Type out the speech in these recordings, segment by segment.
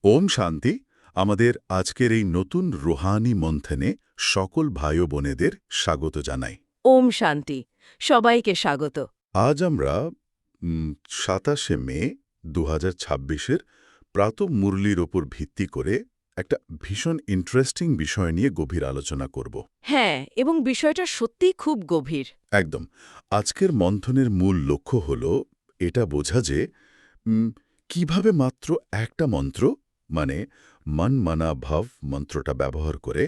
ওম শান্তি। আমাদের আজকের এই নতুন রুহানি মন্থনে সকল ভাই ও বোনেদের স্বাগত জানাই। ওম শান্তি। সবাইকে স্বাগত। আজ আমরা ২৭শে মে ২০২৬-এর প্রাতঃ মুরলির ওপর ভিত্তি করে একটা ভীষণ ইন্টারেস্টিং বিষয় নিয়ে গভীর আলোচনা করব। হ্যাঁ, এবং বিষয়টা সত্যিই খুব গভীর। একদম। আজকের মন্থনের মূল লক্ষ্য হল এটা বোঝা যে কিভাবে মাত্র একটা মন্ত্র মানে মন মানা ভাব মন্ত্রটা ব্যবহার করে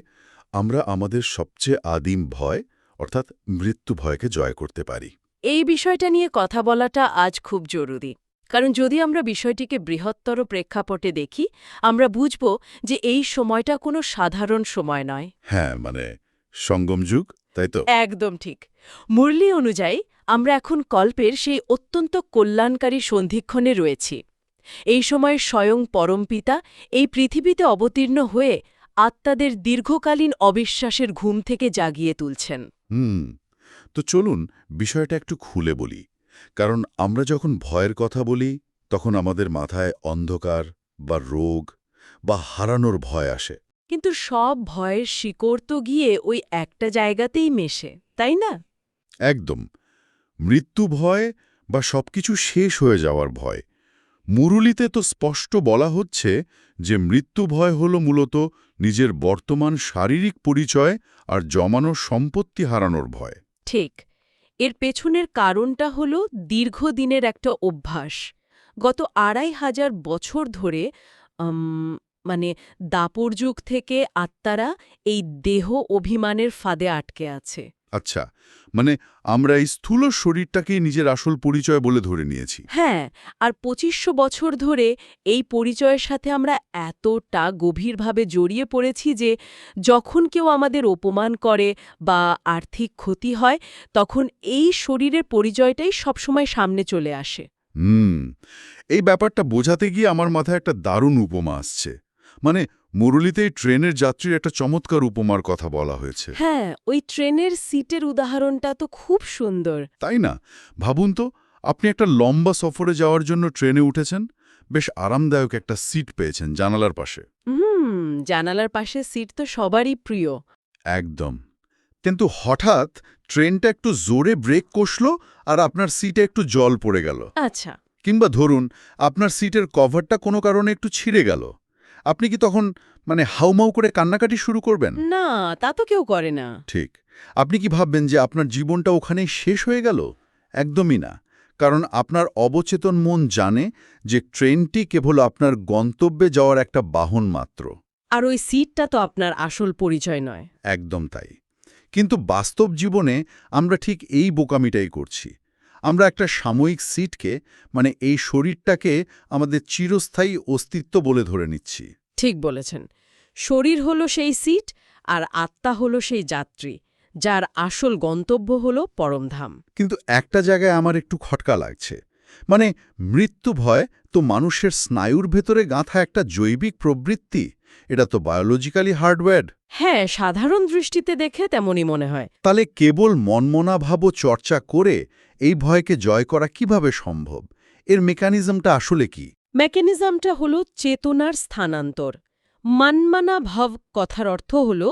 আমরা আমাদের সবচেয়ে আদিম ভয় অর্থাৎ মৃত্যু ভয়কে জয় করতে পারি। এই বিষয়টা নিয়ে কথা বলাটা আজ খুব জরুরি। কারণ যদি আমরা বিষয়টিকে বৃহত্তর প্রেক্ষাপটে দেখি, আমরা বুঝব যে এই সময়টা কোনো সাধারণ সময় নয়। হ্যাঁ, মানে সঙ্গম যুগ, তাই তো? একদম ঠিক। মুরলি অনুযায়ী আমরা এখন কল্পের সেই অত্যন্ত কল্যাণকারী সন্ধিক্ষণে রয়েছি। এই সময় স্বয়ং পরমপিতা এই পৃথিবীতে অবতীর্ণ হয়ে আত্মাদের দীর্ঘকালীন অবিশ্বাসের ঘুম থেকে জাগিয়ে তুলছেন। হুম। তো চলুন বিষয়টা একটু খুলে বলি। কারণ আমরা যখন ভয়ের কথা বলি তখন আমাদের মাথায় অন্ধকার বা রোগ বা হারানোর ভয় আসে। কিন্তু সব ভয়ের শিকড় তো গিয়ে ওই একটা জায়গাতেই মেশে, তাই না? একদম। মৃত্যু ভয় বা সবকিছু শেষ হয়ে যাওয়ার ভয়। মুরুলিতে তো স্পষ্ট বলা হচ্ছে যে মৃত্যু ভয় হল মূলত নিজের বর্তমান শারীরিক পরিচয় আর জমানো সম্পত্তি হারানোর ভয়। ঠিক। এর পেছনের কারণটা হল দীর্ঘদিনের একটা অভ্যাস। গত ২৫০০ বছর ধরে মানে দাপর যুগ থেকে আত্মারা এই দেহ অভিমানের ফাঁদে আটকে আছে। আচ্ছা, মানে আমরা এই স্থূল শরীরটাকেই নিজের আসল পরিচয় বলে ধরে নিয়েছি। হ্যাঁ, আর ২৫০০ বছর ধরে এই পরিচয়ের সাথে আমরা এতটা গভীরভাবে জড়িয়ে পড়েছি যে যখন কেউ আমাদের অপমান করে বা আর্থিক ক্ষতি হয়, তখন এই শরীরের পরিচয়টাই সবসময় সামনে চলে আসে। হুম। এই ব্যাপারটা বোঝাতে গিয়ে আমার মাথায় একটা দারুণ উপমা আসছে। মানে মুরুলিতে এই ট্রেনের যাত্রীর একটা চমৎকার উপমার কথা বলা হয়েছে। হ্যাঁ, ওই ট্রেনের সিটের উদাহরণটা তো খুব সুন্দর। তাই না? ভাবুন তো, আপনি একটা লম্বা সফরে যাওয়ার জন্য ট্রেনে উঠেছেন, বেশ আরামদায়ক একটা সিট পেয়েছেন জানালার পাশে। জানালার পাশে সিট তো সবারই প্রিয়। একদম। কিন্তু হঠাৎ ট্রেনটা একটু জোরে ব্রেক কষল আর আপনার সিটে একটু জল পড়ে গেল। আচ্ছা। কিংবা ধরুন আপনার সিটের কভারটা কোনো কারণে একটু ছিঁড়ে গেল। আপনি কি তখন হাউমাউ করে কান্নাকাটি শুরু করবেন? না, তা তো কেউ করে না। ঠিক। আপনি কি ভাববেন যে আপনার জীবনটা ওখানেই শেষ হয়ে গেল? একদমই না। কারণ আপনার অবচেতন মন জানে যে ট্রেনটি কেবল আপনার গন্তব্যে যাওয়ার একটা বাহন মাত্র। আর ওই সিটটা তো আপনার আসল পরিচয় নয়। একদম তাই। কিন্তু বাস্তব জীবনে আমরা ঠিক এই বোকামিটাই করছি। আমরা একটা সাময়িক সিটকে এই শরীরটাকে আমাদের চিরস্থায়ী অস্তিত্ব বলে ধরে নিচ্ছি। ঠিক বলেছেন। শরীর হলো সেই সিট, আর আত্মা হলো সেই যাত্রী, যার আসল গন্তব্য হলো পরমধাম। কিন্তু একটা জায়গায় আমার একটু খটকা লাগছে। মানে মৃত্যু ভয় তো মানুষের স্নায়ুর ভেতরে গাঁথা একটা জৈবিক প্রবৃত্তি। এটা তো বায়োলজিক্যালি হার্ডওয়্যার। হ্যাঁ, সাধারণ দৃষ্টিতে দেখে তেমনই মনে হয়। তাহলে কেবল মনমনা ভাব ও চর্চা করে এই ভয়কে জয় করা কিভাবে সম্ভব? এর মেকানিজমটা আসলে কি? মেকানিজমটা হলো চেতনার স্থানান্তর। মানমানা ভাব কথার অর্থ হল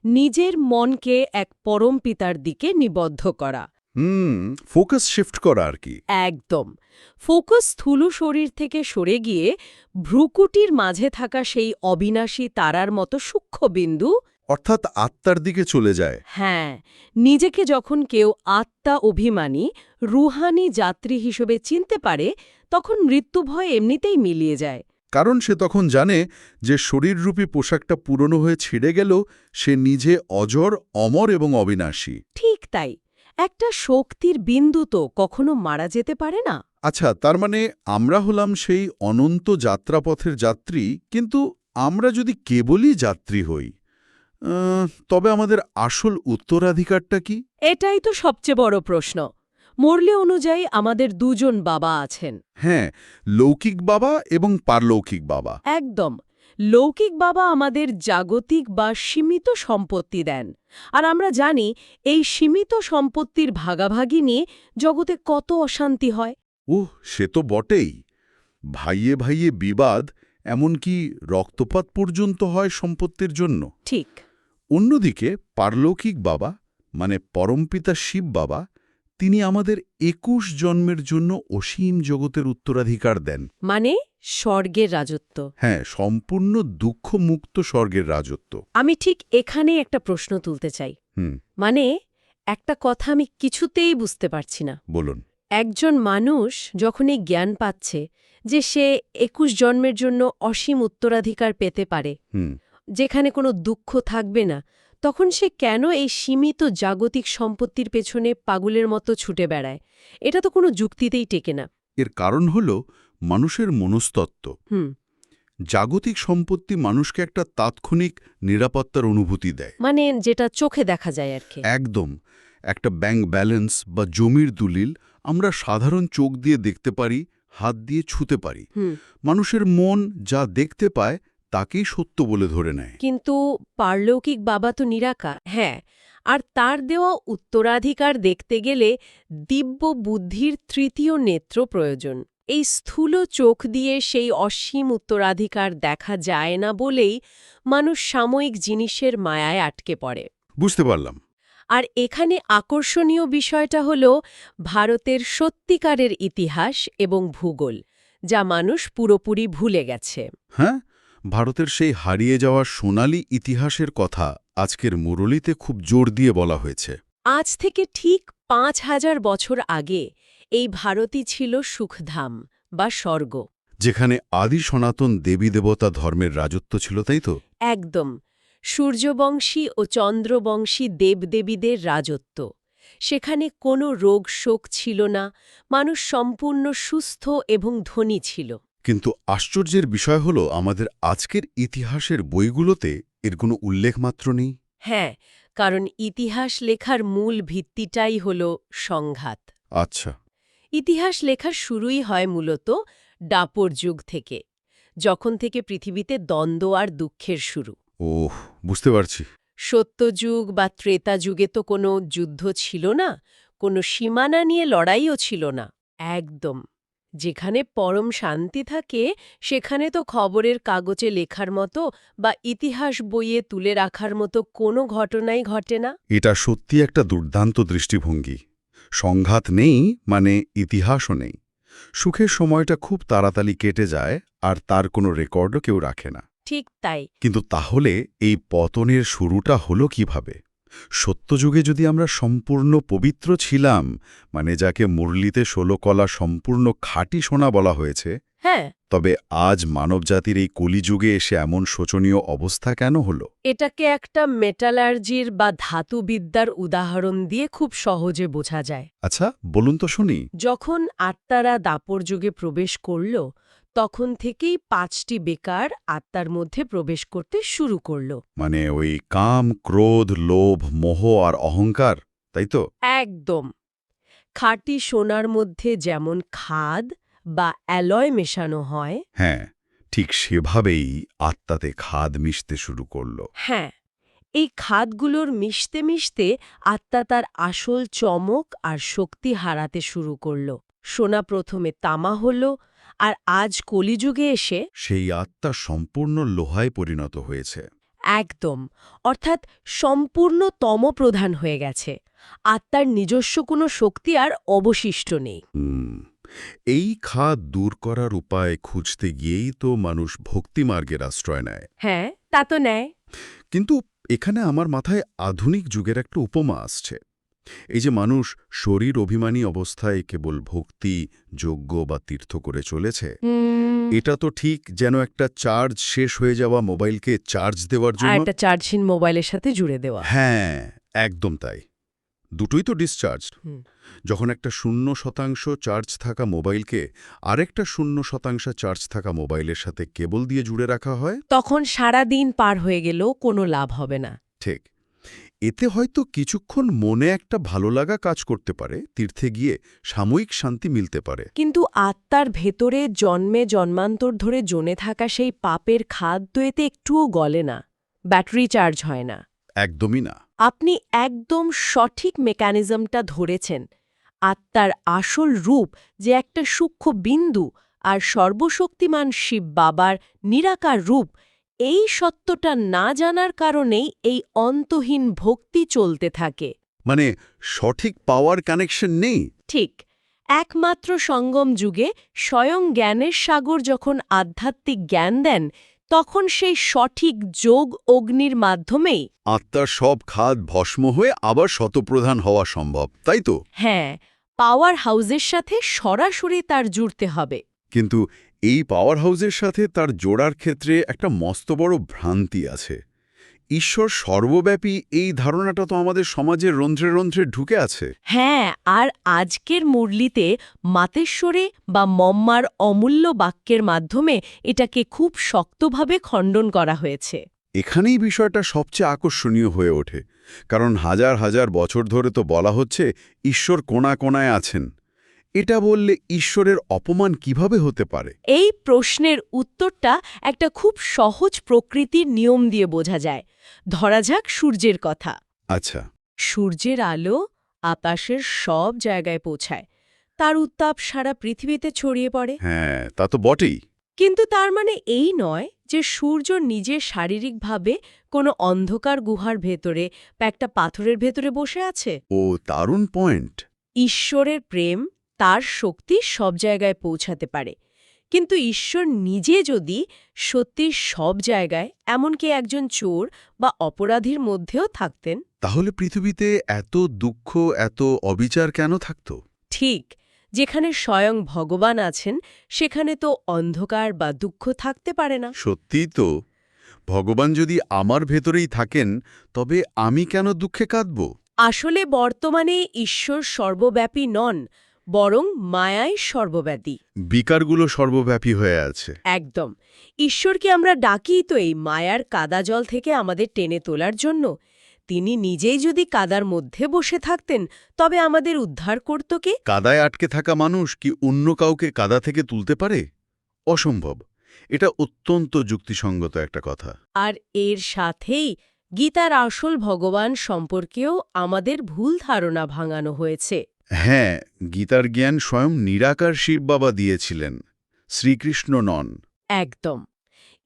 নিজের মনকে এক পরম পিতার দিকে নিবদ্ধ করা। ফোকাস শিফট করা আর কি। একদম। ফোকাস স্থূল শরীর থেকে সরে গিয়ে ভ্রুকুটির মাঝে থাকা সেই অবিনাশী তারার মতো সূক্ষ্ম বিন্দু। অর্থাৎ আত্মার দিকে চলে যায়। হ্যাঁ, নিজেকে যখন কেউ আত্মা অভিমানী রুহানি যাত্রী হিসেবে চিনতে পারে, তখন মৃত্যুভয় এমনিতেই মিলিয়ে যায়। কারণ সে তখন জানে যে শরীররূপী পোশাকটা পুরনো হয়ে ছিঁড়ে গেলেও সে নিজে অজর, অমর এবং অবিনাশী। ঠিক তাই। একটা শক্তির বিন্দু তো কখনো মারা যেতে পারে না। আচ্ছা, তার মানে আমরা হলাম সেই অনন্ত যাত্রাপথের যাত্রী, কিন্তু আমরা যদি কেবলই যাত্রী হই, তবে আমাদের আসল উত্তরাধিকারটা কি? এটাই তো সবচেয়ে বড় প্রশ্ন। মুরলি অনুযায়ী আমাদের দুজন বাবা আছেন। হ্যাঁ, লৌকিক বাবা এবং পারলৌকিক বাবা। একদম। লৌকিক বাবা আমাদের জাগতিক বা সীমিত সম্পত্তি দেন। আর আমরা জানি এই সীমিত সম্পত্তির ভাগাভাগি নিয়ে জগতে কত অশান্তি হয়। সে তো বটেই। ভাইয়ে ভাইয়ে বিবাদ, এমনকি রক্তপাত পর্যন্ত হয় সম্পত্তির জন্য। ঠিক। অন্যদিকে পারলৌকিক বাবা মানে পরমপিতা শিব বাবা, তিনি আমাদের ২১ জন্মের জন্য অসীম জগতের উত্তরাধিকার দেন। মানে স্বর্গের রাজত্ব। হ্যাঁ, সম্পূর্ণ দুঃখমুক্ত স্বর্গের রাজত্ব। আমি ঠিক এখানে একটা প্রশ্ন তুলতে চাই। হুম, মানে একটা কথা আমি কিছুতেই বুঝতে পারছি না। বলুন। একজন মানুষ যখন এই জ্ঞান পাচ্ছে যে সে ২১ জন্মের জন্য অসীম উত্তরাধিকার পেতে পারে, হুম, যেখানে কোনো দুঃখ থাকবে না, তখন সে কেন এই সীমিত জাগতিক সম্পত্তির পেছনে পাগলের মতো ছুটে বেড়ায়? এটা তো কোনো যুক্তিতেই টেকে না। এর কারণ হল মানুষের মনস্তত্ত্ব। হুম। জাগতিক সম্পত্তি মানুষকে একটা তাৎক্ষণিক নিরাপত্তার অনুভূতি দেয়। মানে যেটা চোখে দেখা যায় আর কি। একদম। একটা ব্যাংক ব্যালেন্স বা জমির দলিল আমরা সাধারণ চোখ দিয়ে দেখতে পারি, হাত দিয়ে ছুঁতে পারি। হুম। মানুষের মন যা দেখতে পায় তাকেই সত্য বলে ধরে নেয়। কিন্তু পারলৌকিক বাবা তো নিরাকার। হ্যাঁ, আর তার দেওয়া উত্তরাধিকার দেখতে গেলে দিব্য বুদ্ধির তৃতীয় নেত্র প্রয়োজন। এই স্থূল চোখ দিয়ে সেই অসীম উত্তরাধিকার দেখা যায় না বলেই মানুষ সাময়িক জিনিসের মায়ায় আটকে পড়ে। বুঝতে পারলাম। আর এখানে আকর্ষণীয় বিষয়টা হল ভারতের সত্যিকারের ইতিহাস এবং ভূগোল, যা মানুষ পুরোপুরি ভুলে গেছে। হ্যাঁ, ভারতের সেই হারিয়ে যাওয়া সোনালী ইতিহাসের কথা আজকের মুরলিতে খুব জোর দিয়ে বলা হয়েছে। আজ থেকে ঠিক ৫,০০০ বছর আগে এই ভারতই ছিল সুখধাম বা স্বর্গ। যেখানে আদি সনাতন দেবী দেবতা ধর্মের রাজত্ব ছিল, তাই তো? একদম। সূর্যবংশী ও চন্দ্রবংশী দেবদেবীদের রাজত্ব। সেখানে কোনো রোগ শোক ছিল না, মানুষ সম্পূর্ণ সুস্থ এবং ধনী ছিল। কিন্তু আশ্চর্যের বিষয় হল আমাদের আজকের ইতিহাসের বইগুলোতে এর কোনো উল্লেখ মাত্র নেই। হ্যাঁ, কারণ ইতিহাস লেখার মূল ভিত্তিটাই হল সংঘাত। আচ্ছা। ইতিহাস লেখা শুরুই হয় মূলত দাপর যুগ থেকে, যখন থেকে পৃথিবীতে দ্বন্দ্ব আর দুঃখের শুরু। ওহ, বুঝতে পারছি। সত্যযুগ বা ত্রেতা যুগে তো কোনো যুদ্ধ ছিল না, কোনো সীমানা নিয়ে লড়াইও ছিল না। একদম। যেখানে পরম শান্তি থাকে সেখানে তো খবরের কাগজে লেখার মতো বা ইতিহাস বইয়ে তুলে রাখার মতো কোনো ঘটনাই ঘটে না। এটা সত্যি একটা দুর্দান্ত দৃষ্টিভঙ্গি। সংঘাত নেই মানে ইতিহাসও নেই। সুখের সময়টা খুব তাড়াতাড়ি কেটে যায় আর তার কোনো রেকর্ডও কেউ রাখে না। ঠিক তাই। কিন্তু তাহলে এই পতনের শুরুটা হলো কিভাবে? সত্যযুগে যদি আমরা সম্পূর্ণ পবিত্র ছিলাম, মানে যাকে মুরলিতে ১৬ কলা সম্পূর্ণ খাঁটি সোনা বলা হয়েছে, হ্যাঁ, তবে আজ মানবজাতির এই কলিযুগে এসে এমন শোচনীয় অবস্থা কেন হলো? এটাকে একটা মেটালার্জির বা ধাতুবিদ্যার উদাহরণ দিয়ে খুব সহজে বোঝা যায়। আচ্ছা, বলুন তো শুনি। যখন আত্মারা দাপর যুগে প্রবেশ করল, তখন থেকেই ৫টি বেকার আত্মার মধ্যে প্রবেশ করতে শুরু করল। মানে ওই কাম, ক্রোধ, লোভ, মোহ আর অহংকার, তাই তো? একদম। খাঁটি সোনার মধ্যে যেমন খাদ বা অ্যালয় মেশানো হয়, হ্যাঁ, ঠিক সেভাবেই আত্মাতে খাদ মিশতে শুরু করল। হ্যাঁ, এই খাদগুলোর মিশতে মিশতে আত্মা তার আসল চমক আর শক্তি হারাতে শুরু করল। সোনা প্রথমে তামা হল, আর আজ কলিযুগে এসে সেই আত্মা সম্পূর্ণ লোহায় পরিণত হয়েছে। একদম, অর্থাৎ সম্পূর্ণ তমপ্রধান হয়ে গেছে। আত্মার নিজস্ব কোনো শক্তি আর অবশিষ্ট নেই। এই খাদ দূর করার উপায় খুঁজতে গিয়েই তো মানুষ ভক্তিমার্গের আশ্রয় নেয়। হ্যাঁ, তা তো নেয়। কিন্তু এখানে আমার মাথায় আধুনিক যুগের একটা উপমা আসছে। এই যে মানুষ শরীর অভিমানী অবস্থায় কেবল ভক্তি, যজ্ঞ বা তীর্থ করে চলেছে, এটা তো ঠিক যেন একটা চার্জ শেষ হয়ে যাওয়া মোবাইলকে চার্জ দেওয়ার আর জন্য। একটা চার্জহীন মোবাইলের সাথে জুড়ে দেওয়া। হ্যাঁ, একদম তাই। দুটোই তো ডিসচার্জড। হুম। যখন একটা 0% চার্জ থাকা মোবাইলকে আরেকটা 0% চার্জ থাকা মোবাইলের সাথে কেবল দিয়ে জুড়ে রাখা হয়, তখন সারা দিন পার হয়ে গেলেও কোনো লাভ হবে না। ঠিক। এতে হয়তো কিছুক্ষণ মনে একটা ভালো লাগা কাজ করতে পারে, তীর্থে গিয়ে সাময়িক শান্তি মিলতে পারে। কিন্তু আত্মার ভেতরে জন্মে জন্মান্তর ধরে জমে থাকা সেই পাপের খাদ তো এতে একটুও গলে না, ব্যাটারি চার্জ হয় না। একদমই না। আপনি একদম সঠিক মেকানিজমটা ধরেছেন। আত্মার আসল রূপ যে একটা সূক্ষ্ম বিন্দু আর সর্বশক্তিমান শিব বাবার নিরাকার রূপ, এই সত্যটা না জানার কারণেই এই অন্তহীন ভক্তি চলতে থাকে। মানে সঠিক পাওয়ার কানেকশন নেই। ঠিক, একমাত্র সঙ্গম যুগে স্বয়ং জ্ঞানের সাগর যখন আধ্যাত্মিক জ্ঞান দেন, তখন সেই সঠিক যোগ অগ্নির মাধ্যমেই আত্মার সব খাদ ভস্ম হয়ে আবার শতপ্রধান হওয়া সম্ভব, তাই তো? হ্যাঁ, পাওয়ার হাউসের সাথে সরাসরি তার জুড়তে হবে। কিন্তু এই পাওয়ার হাউসের সাথে তার জোড়ার ক্ষেত্রে একটা মস্ত বড় ভ্রান্তি আছে। ঈশ্বর সর্বব্যাপী, এই ধারণাটা তো আমাদের সমাজের রন্ধ্রে রন্ধ্রে ঢুকে আছে। হ্যাঁ, আর আজকের মুরলিতে মাতেশ্বরে বা মম্মার অমূল্য বাক্যের মাধ্যমে এটাকে খুব শক্তভাবে খণ্ডন করা হয়েছে। এখানেই বিষয়টা সবচেয়ে আকর্ষণীয় হয়ে ওঠে, কারণ হাজার হাজার বছর ধরে তো বলা হচ্ছে ঈশ্বর কোণা কোণায় আছেন। এটা বললে ঈশ্বরের অপমান কিভাবে হতে পারে? এই প্রশ্নের উত্তরটা একটা খুব সহজ প্রকৃতির নিয়ম দিয়ে বোঝা যায়। ধরা যাক সূর্যের কথা। আচ্ছা। সূর্যের আলো আকাশের সব জায়গায় পৌঁছায়, তার উত্তাপ সারা পৃথিবীতে ছড়িয়ে পড়ে। হ্যাঁ, তা তো বটেই। কিন্তু তার মানে এই নয় যে সূর্য নিজে শারীরিকভাবে কোনো অন্ধকার গুহার ভেতরে বা একটা পাথরের ভেতরে বসে আছে। ও দারুণ পয়েন্ট। ঈশ্বরের প্রেম, তার শক্তি সব জায়গায় পৌঁছাতে পারে, কিন্তু ঈশ্বর নিজে যদি সত্যি সব জায়গায়, এমনকি একজন চোর বা অপরাধীর মধ্যেও থাকতেন। তাহলে পৃথিবীতে এত দুঃখ, এত অবিচার কেন থাকত? ঠিক, যেখানে স্বয়ং ভগবান আছেন সেখানে তো অন্ধকার বা দুঃখ থাকতে পারে না। সত্যিই তো। ভগবান যদি আমার ভেতরেই থাকেন, তবে আমি কেন দুঃখে কাঁদব? আসলে বর্তমানে ঈশ্বর সর্বব্যাপী নন, বরং মায়াই সর্বব্যাপী। বিকারগুলো সর্বব্যাপী হয়ে আছে। একদম। ঈশ্বরকে আমরা ডাকি তো এই মায়ার কাদা জল থেকে আমাদের টেনে তোলার জন্য। তিনি নিজেই যদি কাদার মধ্যে বসে থাকতেন, তবে আমাদের উদ্ধার করত কে? কাদায় আটকে থাকা মানুষ কি অন্য কাউকে কাদা থেকে তুলতে পারে? অসম্ভব। এটা অত্যন্ত যুক্তিসঙ্গত একটা কথা। আর এর সাথেই গীতার আসল ভগবান সম্পর্কেও আমাদের ভুল ধারণা ভাঙানো হয়েছে। হ্যাঁ, গীতার জ্ঞান স্বয়ং নিরাকার শিব বাবা দিয়েছিলেন, শ্রীকৃষ্ণ নন। একদম।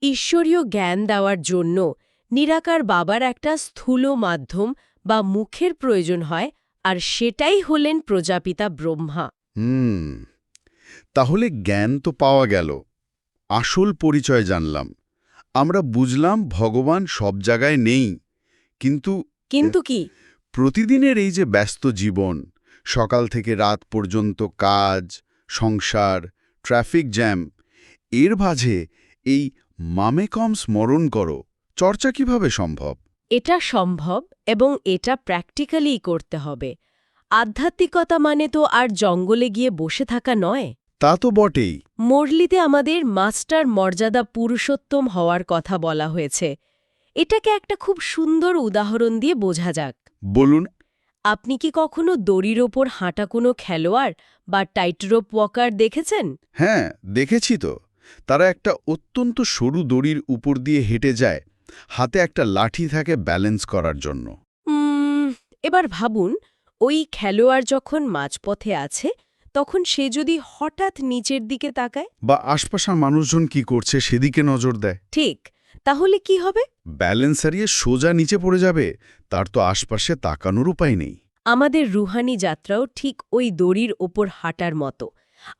ঈশ্বরীয় জ্ঞান দেওয়ার জন্য নিরাকার বাবার একটা স্থূল মাধ্যম বা মুখের প্রয়োজন হয়, আর সেটাই হলেন প্রজাপিতা ব্রহ্মা। তাহলে জ্ঞান তো পাওয়া গেল, আসল পরিচয় জানলাম, আমরা বুঝলাম ভগবান সব জায়গায় নেই। কিন্তু কি? প্রতিদিনের এই যে ব্যস্ত জীবন, সকাল থেকে রাত পর্যন্ত কাজ, সংসার, ট্রাফিক জ্যাম, এর মাঝে এই মামে কম স্মরণ করো চর্চা কিভাবে সম্ভব? এটা সম্ভব, এবং এটা প্র্যাকটিক্যালি করতে হবে। আধ্যাত্মিকতা মানে তো আর জঙ্গলে গিয়ে বসে থাকা নয়। তা তো বটেই। মুরলিতে আমাদের মাস্টার মর্যাদা পুরুষোত্তম হওয়ার কথা বলা হয়েছে। এটাকে একটা খুব সুন্দর উদাহরণ দিয়ে বোঝা যাক। বলুন। আপনি কি কখনো দড়ির ওপর হাঁটা কোনো খেলোয়াড় বা টাইটরোপ ওয়াকার দেখেছেন? হ্যাঁ, দেখেছি তো। তারা একটা অত্যন্ত সরু দড়ির উপর দিয়ে হেঁটে যায়, হাতে একটা লাঠি থাকে ব্যালেন্স করার জন্য। এবার ভাবুন, ওই খেলোয়াড় যখন মাঝপথে আছে, তখন সে যদি হঠাৎ নিচের দিকে তাকায় বা আশপাশের মানুষজন কি করছে সেদিকে নজর দেয়, ঠিক, তাহলে কি হবে? ব্যালেন্স হারিয়ে সোজা নিচে পড়ে যাবে। তার তো আশপাশে তাকানোর উপায় নেই। আমাদের রুহানি যাত্রাও ঠিক ওই দড়ির ওপর হাঁটার মতো।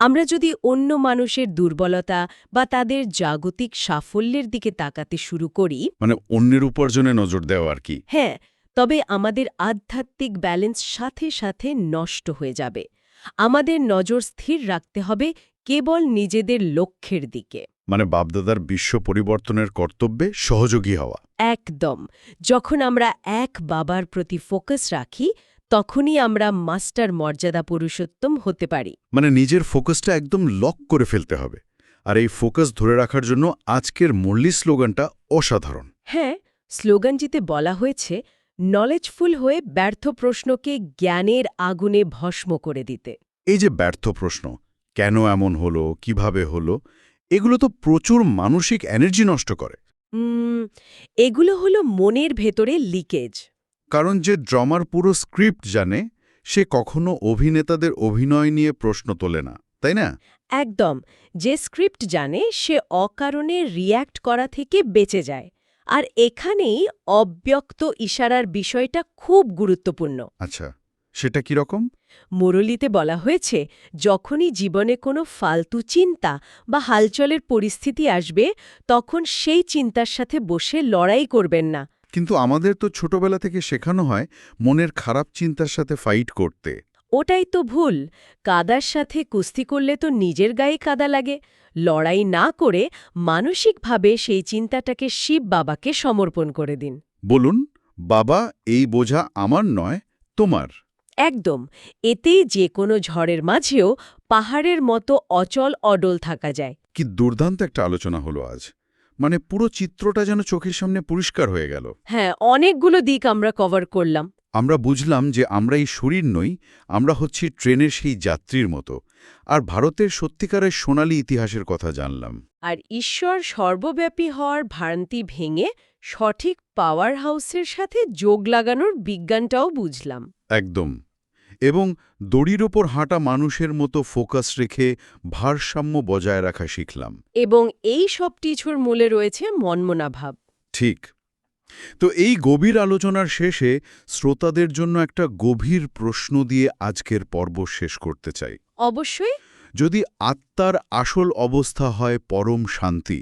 আমরা যদি অন্য মানুষের দুর্বলতা বা তাদের জাগতিক সাফল্যের দিকে তাকাতে শুরু করি, মানে অন্যের উপার্জনে নজর দেওয়া আর কি। হ্যাঁ, তবে আমাদের আধ্যাত্মিক ব্যালেন্স সাথে সাথে নষ্ট হয়ে যাবে। আমাদের নজর স্থির রাখতে হবে কেবল নিজেদের লক্ষ্যের দিকে। মানে বাপদাদার বিশ্ব পরিবর্তনের কর্তব্যে সহযোগী হওয়া। একদম। যখন আমরা এক বাবার প্রতি ফোকাস রাখি, তখনই আমরা মাস্টার মর্যাদা পুরুষোত্তম হতে পারি। মানে নিজের ফোকাসটা একদম লক করে ফেলতে হবে। আর এই ফোকাস ধরে রাখার জন্য আজকের মুরলি স্লোগানটা অসাধারণ। হ্যাঁ, স্লোগানটিতে বলা হয়েছে, নলেজফুল হয়ে ব্যর্থ প্রশ্নকে জ্ঞানের আগুনে ভস্ম করে দিতে। এই যে ব্যর্থ প্রশ্ন, কেন এমন হলো, কিভাবে হলো, এগুলো তো প্রচুর মানসিক এনার্জি নষ্ট করে। এগুলো হলো মনের ভেতরে লিকেজ। কারণ যে ড্রামার পুরো স্ক্রিপ্ট জানে, সে কখনো অভিনেতাদের অভিনয় নিয়ে প্রশ্ন তোলে না, তাই না? একদম, যে স্ক্রিপ্ট জানে সে অকারণে রিয়্যাক্ট করা থেকে বেঁচে যায়। আর এখানেই অব্যক্ত ইশারার বিষয়টা খুব গুরুত্বপূর্ণ। আচ্ছা, সেটা কিরকম? মুরলীতে বলা হয়েছে, যখনই জীবনে কোনো ফালতু চিন্তা বা হালচলের পরিস্থিতি আসবে, তখন সেই চিন্তার সাথে বসে লড়াই করবেন না। কিন্তু আমাদের তো ছোটবেলা থেকে শেখানো হয় মনের খারাপ চিন্তার সাথে ফাইট করতে। ওটাই তো ভুল। কাদার সাথে কুস্তি করলে তো নিজের গায়ে কাদা লাগে। লড়াই না করে মানসিকভাবে সেই চিন্তাটাকে শিব বাবাকে সমর্পণ করে দিন। বলুন, বাবা, এই বোঝা আমার নয়, তোমার। একদম, এতেই যে কোনো ঝড়ের মাঝেও পাহাড়ের মতো অচল অডল থাকা যায়। কি দুর্দান্ত একটা আলোচনা হলো আজ। মানে পুরো চিত্রটা যেন চোখের সামনে পরিষ্কার হয়ে গেল। হ্যাঁ, অনেকগুলো দিক আমরা কভার করলাম। আমরা বুঝলাম যে আমরা এই শরীর নই, আমরা হচ্ছি ট্রেনের সেই যাত্রীর মতো। আর ভারতের সত্যিকারের সোনালী ইতিহাসের কথা জানলাম। আর ঈশ্বর সর্বব্যাপী হওয়ার ভ্রান্তি ভেঙে সঠিক পাওয়ার হাউসের সাথে যোগ লাগানোর বিজ্ঞানটাও বুঝলাম। একদম। এবং দড়ির ওপর হাঁটা মানুষের মতো ফোকাস রেখে ভারসাম্য বজায় রাখা শিখলাম। এবং এই সব কিছুর মূলে রয়েছে মনমনা ভাব। ঠিক। তো এই গভীর আলোচনার শেষে শ্রোতাদের জন্য একটা গভীর প্রশ্ন দিয়ে আজকের পর্ব শেষ করতে চাই। অবশ্যই। যদি আত্মার আসল অবস্থা হয় পরম শান্তি,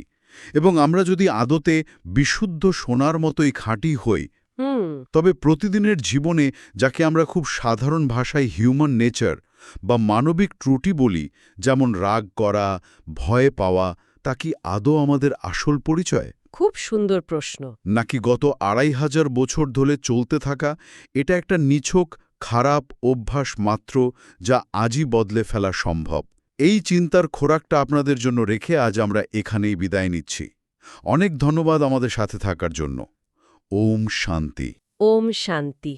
এবং আমরা যদি আদতে বিশুদ্ধ সোনার মতোই খাঁটি হই, তবে প্রতিদিনের জীবনে যাকে আমরা খুব সাধারণ ভাষায় হিউম্যান নেচার বা মানবিক ত্রুটি বলি, যেমন রাগ করা, ভয় পাওয়া, তা কি আদৌ আমাদের আসল পরিচয়? খুব সুন্দর প্রশ্ন। নাকি গত ২৫০০ বছর ধরে চলতে থাকা এটা একটা নিছক খারাপ অভ্যাস মাত্র, যা আজই বদলে ফেলা সম্ভব? এই চিন্তার খোরাকটা আপনাদের জন্য রেখে আজ আমরা এখানেই বিদায় নিচ্ছি। অনেক ধন্যবাদ আমাদের সাথে থাকার জন্য। ওম শান্তি। ওম শান্তি।